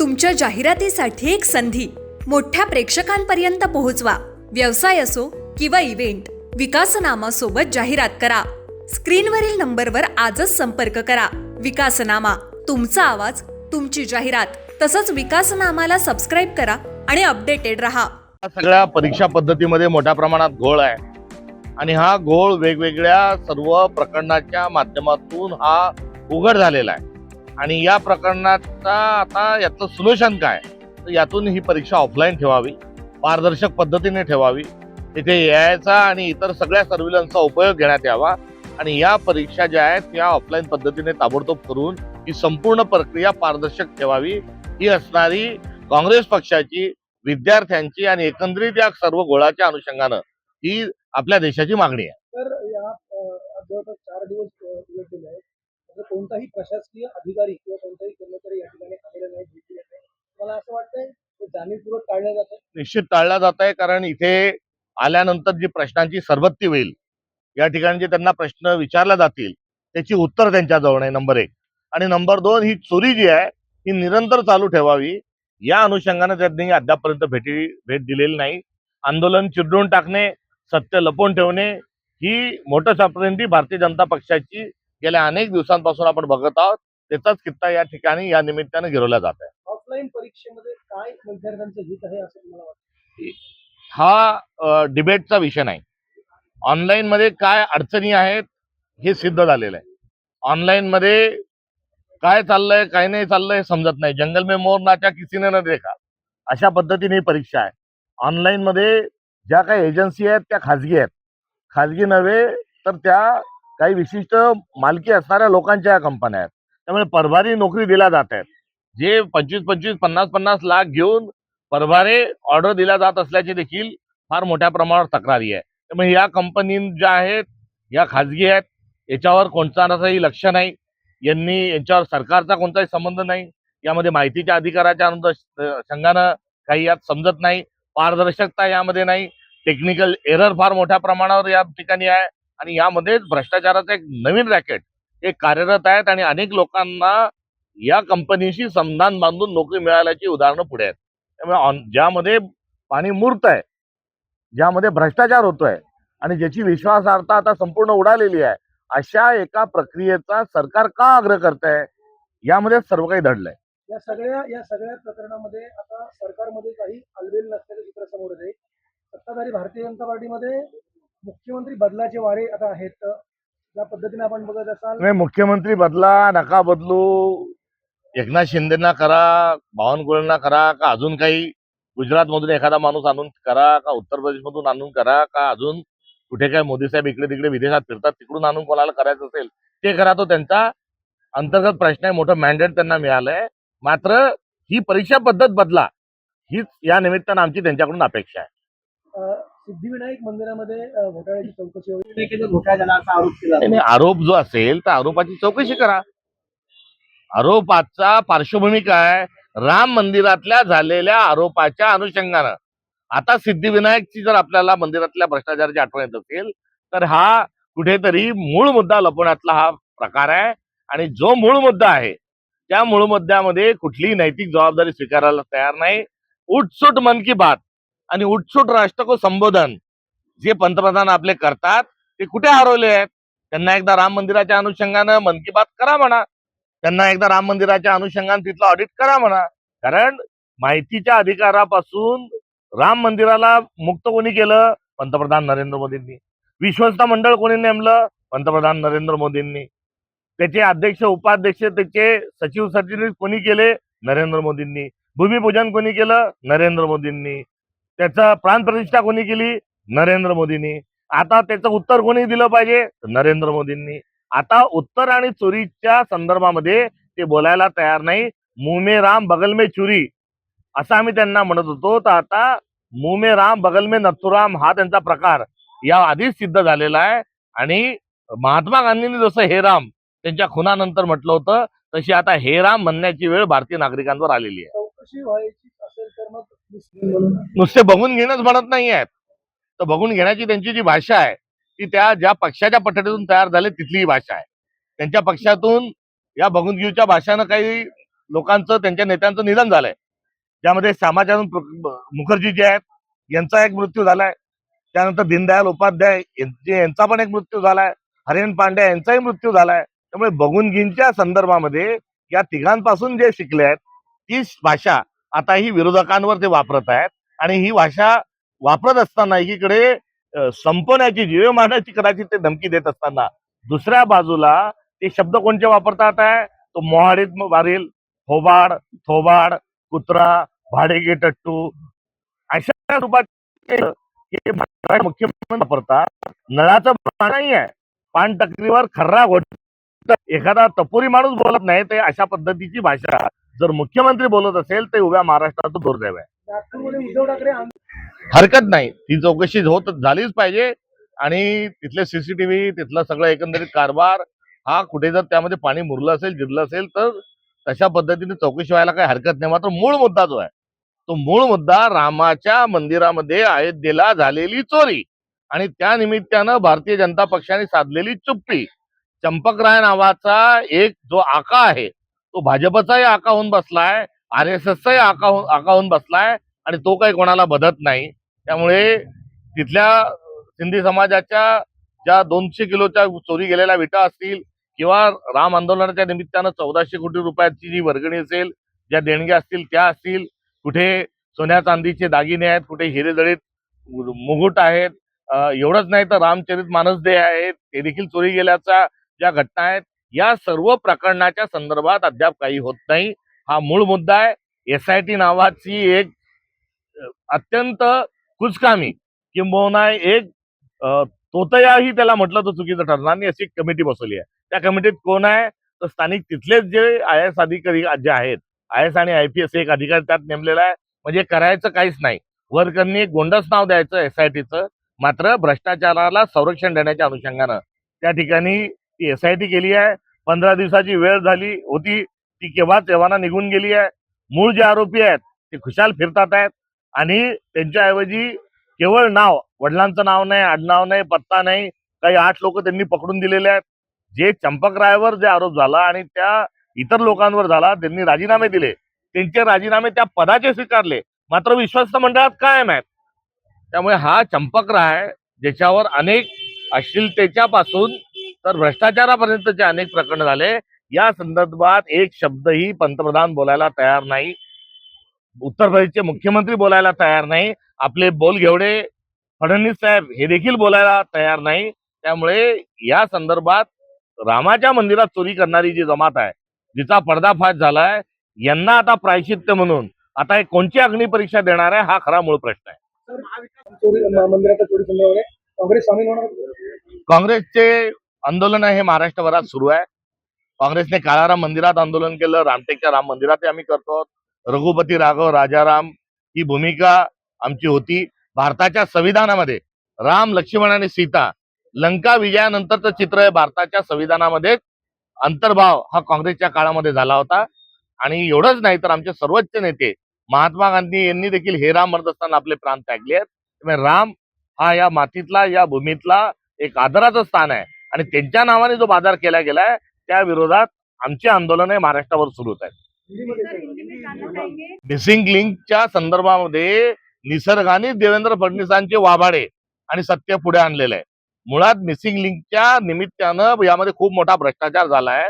तुमच्या जाहिरातीसाठी एक संधी मोठ्या प्रेक्षकांपर्यंत पोहोचवा. व्यवसाय असो किंवा इव्हेंट, विकासनामा सोबत जाहिरात करा. स्क्रीनवरील नंबरवर आजच संपर्क करा. विकासनामा, तुमचा आवाज, तुमची जाहिरात. तसंच विकासनामाला सबस्क्राईब करा आणि अपडेटेड रहा. सगळ्या परीक्षा पद्धतीमध्ये मोठ्या प्रमाणात घोळ आहे आणि हा घोळ वेगवेगळ्या सर्व प्रकरणाच्या माध्यमातून हा उघड झालेला आहे. आणि या प्रकरणाचा आता याचं सोल्युशन काय, तर यातून ही परीक्षा ऑफलाईन ठेवावी, पारदर्शक पद्धतीने ठेवावी. तिथे यायचा आणि इतर सगळ्या सर्व्हिलन्सचा उपयोग घेण्यात यावा आणि या परीक्षा ज्या आहेत या ऑफलाईन पद्धतीने ताबडतोब करून ही संपूर्ण प्रक्रिया पारदर्शक ठेवावी. ही असणारी काँग्रेस पक्षाची, विद्यार्थ्यांची आणि एकंदरीत या सर्व गोळाच्या अनुषंगानं ही आपल्या देशाची मागणी आहे. तर या जवळपास 4 दिवस उलटलेले आहेत. कोणताही प्रशासकीय अधिकारी किंवा कोणताही कर्मचारी या ठिकाणी आलेला नाही, भेटले नाही. मला असं वाटतंय ते जाणीवपूर्वक टाळलं जातं. निश्चित टाळला जात आहे, कारण इथे आल्यानंतर जी प्रश्नांची सरबत्ती होईल, या ठिकाणी जे त्यांना प्रश्न विचारले जातील त्याची उत्तर त्यांच्याजवळ नाही, नंबर 1. आणि नंबर 2, ही चोरी जी आहे ही निरंतर चालू ठेवावी. या अनुषंगाने त्यांनी अद्यापर्यंत भेट दिलेली नाही. आंदोलन चिरडून टाकणे, सत्य लपवून ठेवणे ही मोठ्या सापर्यंत भारतीय जनता पक्षाची गेल्या अनेक दिवसांपासून आपण बघत आहोत. त्याचाच किस्सा या ठिकाणी या निमित्ताने गिरवला जात आहे. ऑफलाईन परीक्षेमध्ये काय विद्यार्थ्यांचं हित आहे असं तुम्हाला वाटतं? हा डिबेटचा विषय नाही. ऑनलाईन मध्ये काय अडचणी आहेत हे सिद्ध झालेलं आहे. ऑनलाईन मध्ये काय चाललंय काय नाही चाललंय समजत नाही. जंगल में मोर नाचा किसीने न देखा, अशा पद्धतीने ही परीक्षा आहे. ऑनलाईन मध्ये ज्या काही एजन्सी आहेत त्या खाजगी आहेत. खाजगी नव्हे तर त्या काही विशिष्ट मालकी असणाऱ्या लोकांच्या कंपन्या आहेत. त्यामुळे परभारी नोकरी दिल्या जात आहेत. जे 25-25, 50-50 लाख घेऊन परभारे ऑर्डर दिल्या जात असल्याची देखील फार मोठ्या प्रमाणावर तक्रारी आहे. त्यामुळे या कंपनी ज्या आहेत या खाजगी आहेत. याच्यावर कोणताही लक्ष नाही. यांच्यावर सरकारचा कोणताही संबंध नाही. यामध्ये माहितीच्या अधिकाराच्या अनुषंगानं काही यात समजत नाही. पारदर्शकता यामध्ये नाही. टेक्निकल एरर फार मोठ्या प्रमाणावर या ठिकाणी आहे आणि यामध्येच भ्रष्टाचाराचं एक नवीन रॅकेट हे कार्यरत आहेत आणि अनेक लोकांना या कंपनीशी संधान बांधून नोकरी मिळाल्याची उदाहरणं पुढे आहेत. त्यामुळे ज्यामध्ये पाणी मूर्त आहे, ज्यामध्ये भ्रष्टाचार होतोय आणि ज्याची विश्वासार्हता आता संपूर्ण उडालेली आहे, अशा एका प्रक्रियेचा सरकार का आग्रह करत आहे, यामध्ये सर्व काही दडलंय. या सगळ्या प्रकरणामध्ये आता सरकारमध्ये काही अलबेल नसलेलं चित्र समोर येते. सत्ताधारी भारतीय जनता पार्टीमध्ये मुख्यमंत्री बदलाचे वारे आता आहेत. ज्या पद्धतीने आपण बघत असाल, मुख्यमंत्री बदला नका बदलू, एकनाथ शिंदेना करा, बावनकुळेंना करा, का अजून काही गुजरात मधून एखादा माणूस आणून करा, का उत्तर प्रदेश मधून आणून करा, का अजून कुठे काय मोदी साहेब इकडे तिकडे विदेशात फिरतात तिकडून आणून कोणाला करायचं असेल ते करा. तो त्यांचा अंतर्गत प्रश्न आहे. मोठं मॅन्डेट त्यांना मिळालंय. मात्र ही परीक्षा पद्धत बदला हीच या निमित्तानं आमची त्यांच्याकडून अपेक्षा आहे. सिद्धिविनायक मंदिरामध्ये घोटाळ्याची चौकशी होईल, घोटाळा झाला असा आरोप केला. नाही, आरोप जो असेल तर आरोपाची चौकशी करा. आरोपाचा पार्श्वभूमी काय, राम मंदिरातल्या झालेल्या आरोपाच्या अनुषंगानं. आता सिद्धिविनायकची जर आपल्याला मंदिरातल्या भ्रष्टाचाराची आठवण येत असेल तर हा कुठेतरी मूळ मुद्दा लपवण्यातला हा प्रकार आहे. आणि जो मूळ मुद्दा आहे त्या मूळ मुद्द्यामध्ये कुठलीही नैतिक जबाबदारी स्वीकारायला तयार नाही. उठसूट मन की बात आणि उठसूट राष्ट्र को संबोधन जे पंतप्रधान आपले करतात ते कुठे हरवले आहेत. त्यांना एकदा राम मंदिराच्या अनुषंगानं मन की बात करा म्हणा. त्यांना एकदा राम मंदिराच्या अनुषंगानं तिथलं ऑडिट करा म्हणा. कारण माहितीच्या अधिकारापासून राम मंदिराला मुक्त कोणी केलं? पंतप्रधान नरेंद्र मोदींनी. विश्वस्त मंडळ कोणी नेमलं? पंतप्रधान नरेंद्र मोदींनी. त्याचे अध्यक्ष, उपाध्यक्ष, त्याचे सचिव सरचिटणीस कोणी केले? नरेंद्र मोदींनी. भूमिपूजन कोणी केलं? नरेंद्र मोदींनी. त्याचं प्राणप्रतिष्ठा कोणी केली? नरेंद्र मोदींनी. आता त्याचं उत्तर कोणी दिलं पाहिजे? नरेंद्र मोदींनी. आता उत्तर आणि चोरीच्या संदर्भामध्ये ते बोलायला तयार नाही. मुंह में राम बगल में चुरी असं आम्ही त्यांना म्हणत होतो. तर आता मुंह में राम बगल में नथुराम हा त्यांचा प्रकार या आधीच सिद्ध झालेला आहे. आणि महात्मा गांधींनी जसं हे राम त्यांच्या खुनानंतर म्हटलं होतं तशी आता हे राम म्हणण्याची वेळ भारतीय नागरिकांवर आलेली आहे. चौकशी व्हायची असेल तर मग नुसते बघून घेणंच म्हणत नाही आहेत. तर बघून घेण्याची त्यांची जी भाषा आहे ती त्या ज्या पक्षाच्या पठडीतून तयार झाले तिथली भाषा आहे. त्यांच्या पक्षातून या बघून घेऊच्या भाषानं काही लोकांचं, त्यांच्या नेत्यांचं निधन झालंय. ज्यामध्ये श्यामाचरण मुखर्जी जे आहेत यांचा एक मृत्यू झालाय. त्यानंतर दीनदयाल उपाध्याय यांचा पण एक मृत्यू झालाय. हरेन पांड्या यांचाही मृत्यू झालाय. त्यामुळे बगुनगींच्या संदर्भामध्ये या तिघांपासून जे शिकले आहेत तीच भाषा आता ही विरोधकांवर ते वापरत आहेत. आणि ही भाषा वापरत असताना एकीकडे संपवण्याची, जीवे मारण्याची कदाचित ते धमकी देत असताना दुसऱ्या बाजूला ते शब्द कोणते वापरतात आहे, तो मोहाडीत मारील, थोबाड, थोबाड, कुत्रा, भाडेगे टट्टू, अशा रूपात मुख्यमंत्री वापरतात. नळाचं पाणी नाही आहे, पान टकरीवर खर्रा घोट एखादा टपोरी माणूस बोलत नाही. ते अशा पद्धतीची भाषा जर मुख्यमंत्री बोलत असेल तर उभ्या महाराष्ट्राचं दुर्दैव आहे. नागपूरमध्ये उद्धव ठाकरे हरकत नाही, ती चौकशी झालीच पाहिजे. आणि तिथले सीसीटीव्ही, तिथलं सगळं एकंदरीत कारभार हा कुठे जर त्यामध्ये पाणी मुरलं असेल, जिरलं असेल तर तशा पद्धतीने चौकशी व्हायला काही हरकत नाही. मात्र मूळ मुद्दा जो आहे तो मूळ मुद्दा रामाच्या मंदिरामध्ये अयोध्येला झालेली चोरी आणि त्या निमित्तानं भारतीय जनता पक्षाने साधलेली चुप्पी. चंपकराय नावाचा एक जो आका आहे तो भाजपचाही आका होऊन बसलाय, RSSचाही आका होऊन बसलाय आणि तो काही कोणाला बदत नाही. त्यामुळे तिथल्या सिंधी समाजाच्या ज्या 200 किलोच्या चोरी गेलेल्या विटा असतील किंवा राम आंदोलनाच्या निमित्तानं 1400 कोटी रुपयाची जी वर्गणी असेल, ज्या देणग्या असतील त्या असतील, कुठे सोन्या चांदीचे दागिने आहेत, कुठे हिरेजडित मुकुट आहेत, एवढंच नाही तर रामचरित मानसदे आहेत, ते देखील चोरी गेल्याच्या ज्या घटना आहेत, या सर्व प्रकरणाच्या संदर्भात अद्याप काही होत नाही. हा मूळ मुद्दा आहे. SIT नावाची एक अत्यंत कुचकामी किंबहुना एक तोतयाही त्याला म्हटलं तर चुकीचं ठरणार नाही अशी एक कमिटी बसवली आहे. त्या कमिटीत कोण आहे तर स्थानिक तिथलेच जे IAS अधिकारी जे आहेत, IAS आणि IPS एक अधिकारी त्यात नेमलेला आहे. म्हणजे करायचं काहीच नाही, वरकरणी एक गोंडस नाव द्यायचं SITचं. मात्र भ्रष्टाचाराला संरक्षण देण्याच्या अनुषंगानं त्या ठिकाणी ती SIT केली आहे. 15 दिवसाची वेळ झाली होती, ती केव्हाच एव्हाना निघून गेली आहे. मूळ जे आरोपी आहेत ते खुशाल फिरतात आहेत आणि त्यांच्याऐवजी केवळ नाव, वडिलांचं नाव नाही, आडनाव नाही, पत्ता नाही, काही 8 लोक त्यांनी पकडून दिलेले आहेत. जे चंपकरायवर जे आरोप झाला आणि त्या इतर लोकांवर झाला, त्यांनी राजीनामे दिले, त्यांचे राजीनामे त्या पदाचे स्वीकारले, मात्र विश्वस्त मंडळात कायम आहेत. त्यामुळे हा चंपकराय ज्याच्यावर अनेक अश्लीलतेच्या पासून तर भ्रष्टाचारापर्यंतचे अनेक प्रकरण झाले, या संदर्भात एक शब्दही पंतप्रधान बोलायला तयार नाही, उत्तर प्रदेशचे मुख्यमंत्री बोलायला तयार नाही, आपले बोलघेवडे फडणवीस साहेब हे देखील बोलायला तयार नाही. त्यामुळे या संदर्भात रामाच्या मंदिरात चोरी करणारी जी जमात आहे, जिचा पर्दाफाश झालाय, यांना आता प्रायश्चित्त म्हणून आता एक कोणची अग्निपरीक्षा देणार आहे हा खरा मूळ प्रश्न आहे. मंदिराच्या चोरी संदर्भात काँग्रेस सामील होणार. काँग्रेसचे आंदोलन हे महाराष्ट्रभरात सुरू आहे. काँग्रेसने काळाराम मंदिरात आंदोलन केलं, रामटेकच्या राम मंदिरात आम्ही करतो. रघुपती राघव राजाराम ही भूमिका आमची होती. भारताच्या संविधानामध्ये राम, लक्ष्मण आणि सीता लंका विजयानंतरचं चित्र आहे. भारताच्या संविधानामध्ये अंतर्भाव हा काँग्रेसच्या काळामध्ये झाला होता. आणि एवढंच नाही तर आमचे सर्वोच्च नेते महात्मा गांधी यांनी देखील हे राम म्हणत असताना आपले प्राण त्यागले आहेत. त्यामुळे राम हा या मातीतला, या भूमीतला एक आदराचं स्थान आहे आणि त्यांच्या नावाने जो बाजार केला गेलाय त्या विरोधात आमचे आंदोलन महाराष्ट्रावर सुरू आहेत. मिसिंग लिंकच्या संदर्भामध्ये निसर्गाने देवेंद्र फडणवीसांचे वाभाडे आणि सत्य पुढे आणलेलं आहे. मुळात मिसिंग लिंकच्या निमित्तानं यामध्ये खूप मोठा भ्रष्टाचार झाला आहे.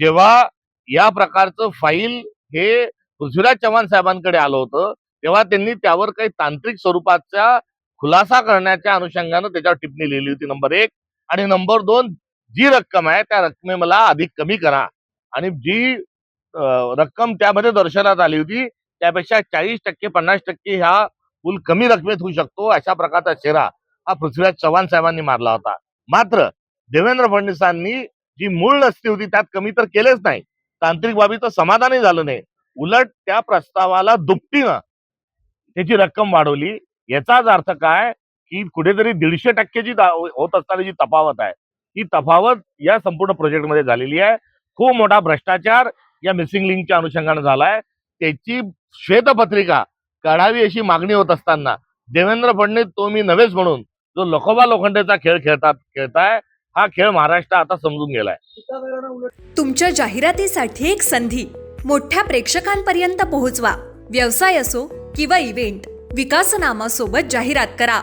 जेव्हा या प्रकारचं फाईल हे पृथ्वीराज चव्हाण साहेबांकडे आलं होतं तेव्हा त्यांनी त्यावर काही तांत्रिक स्वरूपाचा खुलासा करण्याच्या अनुषंगानं त्याच्यावर टिप्पणी लिहिली होती, नंबर 1. आणि नंबर 2, जी रक्कम आहे त्या रकमेला अधिक कमी करा. आणि जी रक्कम त्यामध्ये दर्शनात आली होती त्यापेक्षा 40% 50% ह्या पूल कमी रकमेत होऊ शकतो, अशा प्रकारचा चेहरा हा पृथ्वीराज चव्हाण साहेबांनी मारला होता. मात्र देवेंद्र फडणवीसांनी जी मूळ नसती होती त्यात कमी तर केलेच नाही, तांत्रिक बाबीचं समाधानही झालं नाही, उलट त्या प्रस्तावाला दुपटीनं त्याची रक्कम वाढवली. याचाच अर्थ काय की कुठेतरी 150% जी होत असताना जी तफावत आहे ही तफावत या संपूर्ण प्रोजेक्टमध्ये झालेली आहे. खूप मोठा भ्रष्टाचार या मिसिंग लिंकच्या अनुषंगाने झालाय. त्याची श्वेतपत्रिका काढावी अशी मागणी होत असताना देवेंद्र फडणवीस तो मी नव्हेच म्हणून जो लोखोबा लोखंडेचा खेळ खेळताय, हा खेळ महाराष्ट्र आता समजून गेलाय. तुमच्या जाहिरातीसाठी एक संधी, मोठ्या प्रेक्षकांपर्यंत पोहोचवा. व्यवसाय असो किंवा इव्हेंट, विकासनामा सोबत जाहिरात करा.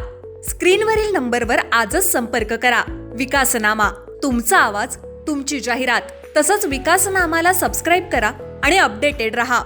स्क्रीनवरील नंबरवर आजच संपर्क करा. विकासनामा, तुमचा आवाज, तुमची जाहिरात. तसंच विकासनामाला सबस्क्राईब करा आणि अपडेटेड रहा.